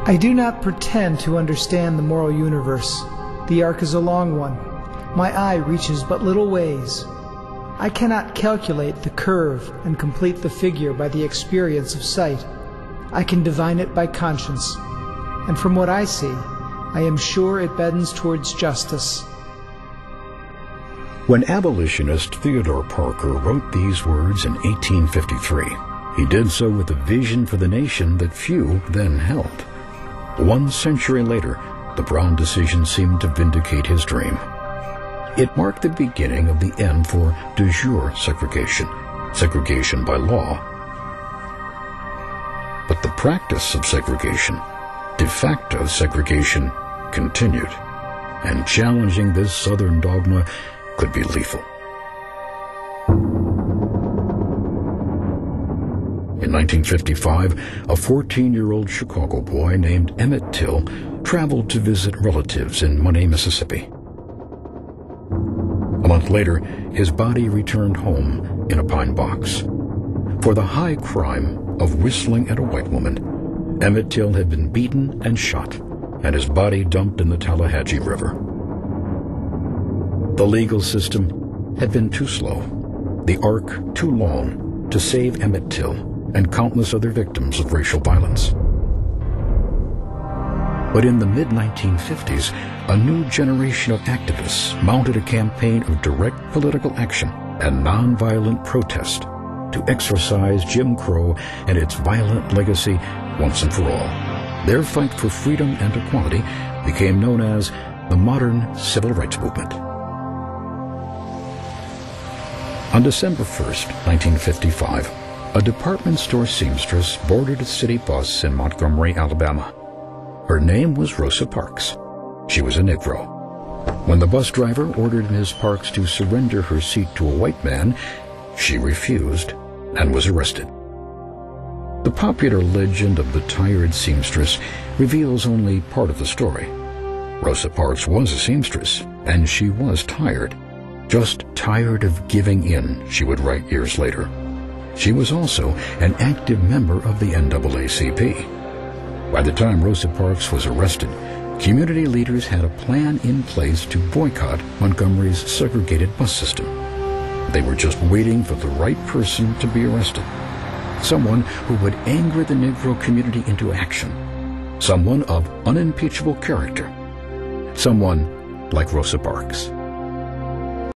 I do not pretend to understand the moral universe. The arc is a long one. My eye reaches but little ways. I cannot calculate the curve and complete the figure by the experience of sight. I can divine it by conscience, and from what I see, I am sure it bends towards justice. When abolitionist Theodore Parker wrote these words in 1853, he did so with a vision for the nation that few then held. 1 century later, the Brown decision seemed to vindicate his dream. It marked the beginning of the end for de jure segregation, segregation by law. But the practice of segregation, de facto segregation, continued, and challenging this Southern dogma could be lethal. In 1955, a 14-year-old Chicago boy named Emmit Till traveled to visit relatives in Money, Mississippi. A month later, his body returned home in a pine box. For the high crime of whistling at a white woman, Emmit Till had been beaten and shot, and his body dumped in the Tallahatchie River. The legal system had been too slow, the arc too long to save Emmit Till and countless other victims of racial violence. But in the mid-1950s, a new generation of activists mounted a campaign of direct political action and nonviolent protest to exorcise Jim Crow and its violent legacy once and for all. Their fight for freedom and equality became known as the modern civil rights movement. On December 1st, 1955, a department store seamstress boarded a city bus in Montgomery, Alabama. Her name was Rosa Parks. She was a Negro. When the bus driver ordered Ms. Parks to surrender her seat to a white man, she refused and was arrested. The popular legend of the tired seamstress reveals only part of the story. Rosa Parks was a seamstress, and she was tired. Just tired of giving in, she would write years later. She was also an active member of the NAACP. By the time Rosa Parks was arrested, community leaders had a plan in place to boycott Montgomery's segregated bus system. They were just waiting for the right person to be arrested. Someone who would anger the Negro community into action. Someone of unimpeachable character. Someone like Rosa Parks.